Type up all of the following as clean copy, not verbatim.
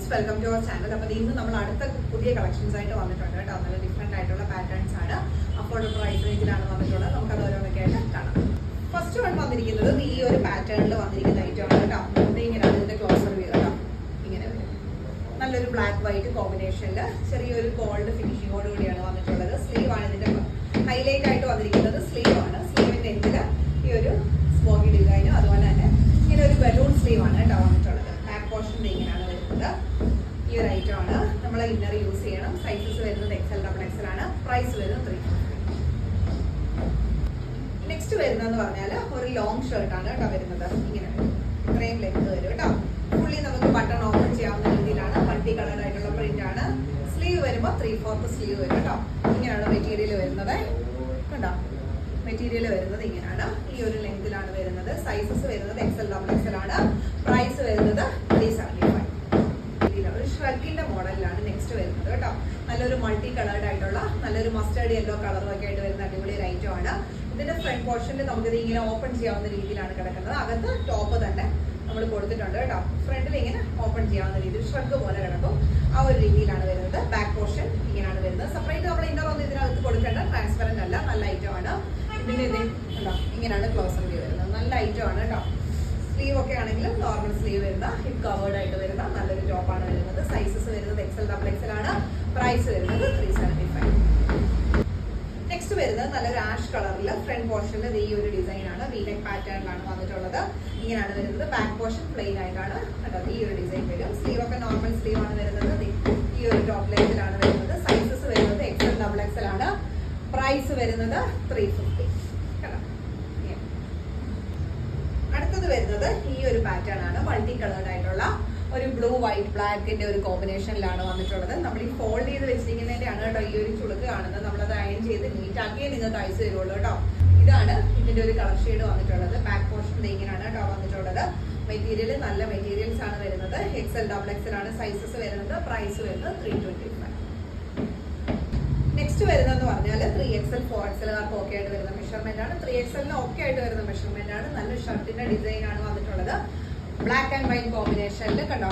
Friends, welcome to our channel. അപ്പോൾ ഇന്ന് നമ്മൾ അടുത്ത പുതിയ കളക്ഷൻസ് ആയിട്ട് വന്നിട്ടുണ്ട് കേട്ടോ. നല്ല ഡിഫറെന്റ് ആയിട്ടുള്ള പാറ്റേൺസ് ആണ്. അഫോർഡബിൾ പ്രൈസ് റേഞ്ചിലാണ് വന്നിട്ടുള്ളത്. നമുക്ക് അത് ഓരോന്നൊക്കെ ആയിട്ട് കാണാം. ഫസ്റ്റ് വൺ വന്നിരിക്കുന്നത് ഈ ഒരു പാറ്റേണിൽ വന്നിരിക്കുന്ന ഐറ്റം ആണ് കേട്ടോ. ഇങ്ങനെയാണ് ഇതിന്റെ ക്ലോസർ വ്യൂ കേട്ടോ. ഇങ്ങനെ വരും. നല്ലൊരു ബ്ലാക്ക് വൈറ്റ് കോമ്പിനേഷനിൽ ചെറിയൊരു ഗോൾഡ് ഫിനിഷിങ്ങോട് കൂടിയാണ് വന്നിട്ടുള്ളത്. സ്ലീവ് ആണ് ഇതിന്റെ ഹൈലൈറ്റ് ആയിട്ട് വന്നിരിക്കുന്നത്. സ്ലീവ് ആണ്. സ്ലീവിന്റെ എൻഡിൽ ഈ ഒരു സ്മോക്കി ഡിസൈനും അതുപോലെ തന്നെ ഇങ്ങനെ ഒരു ബലൂൺ സ്ലീവ് ആണ് കേട്ടോ വന്നിട്ടുള്ളത്. ബാക്ക് പോർഷൻ ഇങ്ങനെയാണ് വരുന്നത്. ഈ ഒരു ഐറ്റം ആണ് നമ്മൾ ഇന്നർ യൂസ് ചെയ്യണം. സൈസസ് വരുന്നത് XL, XXL ആണ്. പ്രൈസ് വരുന്നത് 350. നെക്സ്റ്റ് വരുന്നതെന്ന് പറഞ്ഞാൽ ഒരു ലോങ് ഷർട്ടാണ് കേട്ടോ വരുന്നത്. ഇങ്ങനെ വരും. ഇത്രയും ലെങ്ത് വരും കേട്ടോ. ഫുള്ളി നമുക്ക് ബട്ടൺ ഓപ്പൺ ചെയ്യാവുന്ന രീതിയിലാണ്. മൾട്ടി കളർ ആയിട്ടുള്ള പ്രിന്റ് ആണ്. സ്ലീവ് വരുമ്പോൾ 3/4 സ്ലീവ് വരും കേട്ടോ. ഇങ്ങനെയാണ് മെറ്റീരിയൽ വരുന്നത്. കണ്ടോ, മെറ്റീരിയൽ വരുന്നത് ഇങ്ങനെയാണ്. ഈ ഒരു ലെങ്തിലാണ് വരുന്നത്. സൈസസ് വരുന്നത് XL, XXL ആണ്. പ്രൈസ് വരുന്നത് 375. ഒരു ഷ്രഗിന്റെ മോഡലിലാണ് നെക്സ്റ്റ് വരുന്നത് കേട്ടോ. നല്ലൊരു മൾട്ടി കളേർഡ് ആയിട്ടുള്ള നല്ലൊരു മസ്റ്റേർഡ് യെല്ലോ കളറും ഒക്കെ ആയിട്ട് വരുന്ന അടിപൊളി ഒരു ഐറ്റം ആണ്. ഇതിന്റെ ഫ്രണ്ട് പോർഷനിൽ നമുക്കിത് ഇങ്ങനെ ഓപ്പൺ ചെയ്യാവുന്ന രീതിയിലാണ് കിടക്കുന്നത്. അകത്ത് ടോപ്പ് തന്നെ നമ്മൾ കൊടുത്തിട്ടുണ്ട് കേട്ടോ. ഫ്രണ്ടിൽ ഇങ്ങനെ ഓപ്പൺ ചെയ്യാവുന്ന രീതിയിൽ ഷ്രഗ് പോലെ കിടക്കും. ആ ഒരു രീതിയിലാണ് വരുന്നത്. ബാക്ക് പോർഷൻ ഇങ്ങനെയാണ് വരുന്നത്. സെപ്പറേറ്റ് നമ്മൾ ഇന്നർ ഒന്നും ഇതിനകത്ത് കൊടുക്കേണ്ട. ട്രാൻസ്പെറന്റ് അല്ല. നല്ല ഐറ്റം ആണ്. ഇതിന്റെ കണ്ടോ, ഇങ്ങനെയാണ് ക്ലോസർ വ്യൂ വരുന്നത്. നല്ല ഐറ്റം ആണ് കേട്ടോ. സ്ലീവ് ഒക്കെ ആണെങ്കിലും നോർമൽ സ്ലീവ് വരുന്ന ഹിപ്പ് കവേർഡ് ആയിട്ട് വരുന്ന നല്ലൊരു ടോപ്പാണ് വരുന്നത്. സൈസസ് വരുന്നത് XL, XXL ആണ്. പ്രൈസ് വരുന്നത് 375. നെക്സ്റ്റ് വരുന്നത് നല്ലൊരു ആഷ് കളറിൽ ഫ്രണ്ട് പോർഷനിൽ ഈ ഒരു ഡിസൈൻ ആണ്. വീനെക്ക് പാറ്റേണിലാണ് വന്നിട്ടുള്ളത്. ഇങ്ങനെയാണ് വരുന്നത്. ബാക്ക് പോർഷൻ പ്ലെയിൻ ആയിട്ടാണ് കേട്ടോ. ഈ ഒരു ഡിസൈൻ വരും. സ്ലീവ് ഒക്കെ നോർമൽ സ്ലീവ് ആണ് വരുന്നത്. ഈ ഒരു ടോപ്പ് ലെങ്തിലാണ് വരുന്നത്. സൈസസ് വരുന്നത് XL, XXL ആണ്. പ്രൈസ് വരുന്നത് 350. അടുത്തത് വരുന്നത് ഈ ഒരു പാറ്റേൺ ആണ്. മൾട്ടി കളേർഡ് ആയിട്ടുള്ള ഒരു ബ്ലൂ വൈറ്റ് ബ്ലാക്കിന്റെ ഒരു കോമ്പിനേഷനിലാണ് വന്നിട്ടുള്ളത്. നമ്മൾ ഈ ഫോൾഡ് ചെയ്ത് വെച്ചിരിക്കുന്നതിന്റെയാണ് കേട്ടോ ഈ ഒരു ചുളുക്ക് കാണുന്നത്. നമ്മളത് അയൺ ചെയ്ത് നീറ്റ് ആക്കിയേ നിങ്ങൾക്ക് അയച്ചു തരുള്ളൂ കേട്ടോ. ഇതാണ് ഇതിന്റെ ഒരു കളർ ഷെയ്ഡ് വന്നിട്ടുള്ളത്. ബാക്ക് പോർഷൻ ഇങ്ങനെയാണ് കേട്ടോ വന്നിട്ടുള്ളത്. മെറ്റീരിയൽ നല്ല മെറ്റീരിയൽസ് ആണ് വരുന്നത്. XL, XXL ആണ് സൈസസ് വരുന്നത്. പ്രൈസ് വരുന്നത് 325. നെക്സ്റ്റ് വരുന്നതെന്ന് പറഞ്ഞാൽ 3XL, 4XL ഒക്കെ ആയിട്ട് വരുന്ന മെഷർമെന്റ് ആണ്. 3XL ഒക്കെ ആയിട്ട് വരുന്ന മെഷർമെന്റ് ആണ്. നല്ല ഷർട്ടിന്റെ ഡിസൈൻ ആണ് വന്നിട്ടുള്ളത്. ബ്ലാക്ക് ആൻഡ് വൈറ്റ് കോമ്പിനേഷനിൽ കണ്ടോ.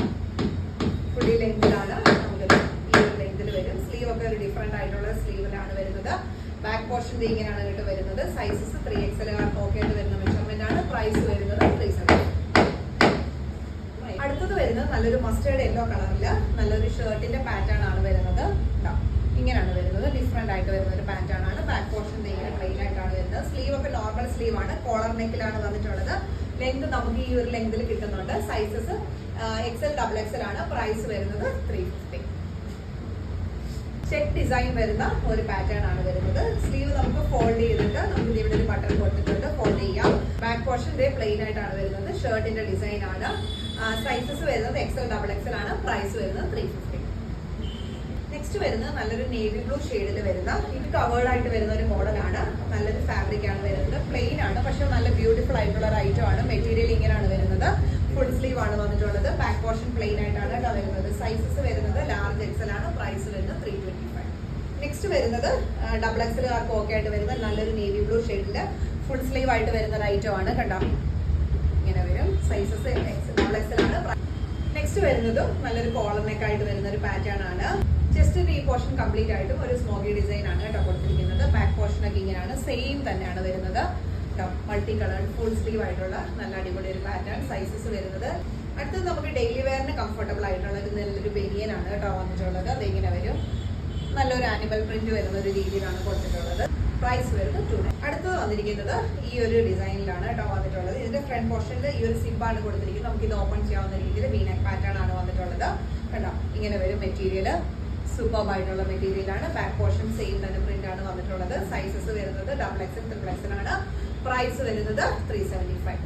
ഫുള്ളി ലെങ്തിലാണ് നമുക്ക് ഈ ഒരു ലെങ്തിൽ വരും. സ്ലീവ് ഒക്കെ ഒരു ഡിഫറെന്റ് ആയിട്ടുള്ള സ്ലീവിലാണ് വരുന്നത്. ബാക്ക് പോർഷൻ ഇങ്ങനെയാണ് കേട്ടോ വരുന്നത്. സൈസസ് 3XL ഒക്കെ ആയിട്ട് വരുന്ന മെഷർമെന്റ് ആണ്. പ്രൈസ് വരുന്നത് 370. അടുത്തത് വരുന്നത് നല്ലൊരു മസ്റ്റേർഡ് യെല്ലോ കളറിൽ നല്ലൊരു ഷർട്ടിന്റെ പാറ്റേൺ ആണ് വരുന്നത്. ഇങ്ങനെയാണ് വരുന്നത്. ഡിഫറെന്റ് ആയിട്ട് വരുന്ന ഒരു പാറ്റേൺ ആണ്. ബാക്ക് പോർഷൻ ഇങ്ങനെ പ്ലെയിൻ ആയിട്ടാണ് വരുന്നത്. സ്ലീവ് ഒക്കെ നോർമൽ സ്ലീവ് ആണ്. കോളർ നെക്കിലാണ് വന്നിട്ടുള്ളത്. ലെങ്ത് നമുക്ക് ഈ ഒരു ലെങ്തിൽ കിട്ടുന്നുണ്ട്. സൈസസ് XL, XXL ആണ്. പ്രൈസ് വരുന്നത് 350. ചെക്ക് ഡിസൈൻ വരുന്ന ഒരു പാറ്റേൺ ആണ് വരുന്നത്. സ്ലീവ് നമുക്ക് ഫോൾഡ് ചെയ്തിട്ട് നമുക്ക് ഇവിടെ ഒരു ബട്ടൺ കൊടുത്തിട്ടുണ്ട്. ഫോൾഡ് ചെയ്യാം. ബാക്ക് പോർഷൻ പ്ലെയിൻ ആയിട്ടാണ് വരുന്നത്. ഷർട്ടിന്റെ ഡിസൈൻ ആണ്. സൈസസ് വരുന്നത് XL, XXL ആണ്. പ്രൈസ് വരുന്നത് 350. നെക്സ്റ്റ് വരുന്നത് നല്ലൊരു നേവി ബ്ലൂ ഷെയ്ഡിൽ വരുന്ന ഇത് കവേർഡ് ആയിട്ട് വരുന്ന ഒരു മോഡലാണ്. നല്ലൊരു ഫാബ്രിക് ആണ് വരുന്നത്. പ്ലെയിൻ ആണ്, പക്ഷെ നല്ല ബ്യൂട്ടിഫുൾ ആയിട്ടുള്ള ഒരു ഐറ്റം ആണ്. മെറ്റീരിയൽ ഇങ്ങനെയാണ് വരുന്നത്. ഫുൾ സ്ലീവ് ആണ് വന്നിട്ടുള്ളത്. ബാക്ക് പോർഷൻ പ്ലെയിൻ ആയിട്ടാണ് കേട്ടോ വരുന്നത്. സൈസസ് വരുന്നത് ലാർജ് XL ആണ്. പ്രൈസ് വരുന്നത് 325. നെക്സ്റ്റ് വരുന്നത് XXL ഒക്കെ ആയിട്ട് വരുന്നത് നല്ലൊരു നേവി ബ്ലൂ ഷെയ്ഡില് ഫുൾ സ്ലീവ് ആയിട്ട് വരുന്ന ഒരു ഐറ്റം ആണ് കണ്ടോ. ഇങ്ങനെ വരും. സൈസസ് XL ആണ്. നെക്സ്റ്റ് വരുന്നതും നല്ലൊരു കോളർ നെക്ക് ആയിട്ട് വരുന്ന ഒരു പാറ്റേൺ ആണ്. ജസ്റ്റ് ഈ പോർഷൻ കംപ്ലീറ്റ് ആയിട്ടും ഒരു സ്മോക്കി ഡിസൈൻ ആണ് കേട്ടോ കൊടുത്തിരിക്കുന്നത്. ബാക്ക് പോർഷൻ ഒക്കെ ഇങ്ങനെയാണ്. സെയിം തന്നെയാണ് വരുന്നത്. മൾട്ടി കളർ ഫുൾ സ്ലീവ് ആയിട്ടുള്ള നല്ല അടിപൊളി ഒരു പാറ്റേൺ. സൈസസ് വരുന്നത് അടുത്തത് നമുക്ക് ഡെയിലി വെയറിന് കംഫർട്ടബിൾ ആയിട്ടുള്ള നല്ലൊരു ബനിയൻ ആണ് കേട്ടോ വന്നിട്ടുള്ളത്. അതിങ്ങനെ വരും. നല്ലൊരു ആനിമൽ പ്രിന്റ് വരുന്ന ഒരു രീതിയിലാണ് കൊടുത്തിട്ടുള്ളത്. പ്രൈസ് വരുന്നത് 290. അടുത്തത് വന്നിരിക്കുന്നത് ഈ ഒരു ഡിസൈനിലാണ് കേട്ടോ വന്നിട്ടുള്ളത്. ഇതിന്റെ ഫ്രണ്ട് പോർഷനിൽ ഈ ഒരു സിബാണ് കൊടുത്തിരിക്കുന്നത്. നമുക്ക് ഇത് ഓപ്പൺ ചെയ്യാവുന്ന രീതിയിൽ വീനെക്ക് പാറ്റേൺ ആണ് വന്നിട്ടുള്ളത്. കണ്ടോ, ഇങ്ങനെ വരും. മെറ്റീരിയൽ സൂപ്പർബ് ആയിട്ടുള്ള മെറ്റീരിയൽ ആണ്. ബാക്ക് പോർഷൻ സെയിം തന്നെ പ്രിന്റ് ആണ് വന്നിട്ടുള്ളത്. സൈസസ് വരുന്നത് XL, XXL ആണ്. പ്രൈസ് വരുന്നത് 375.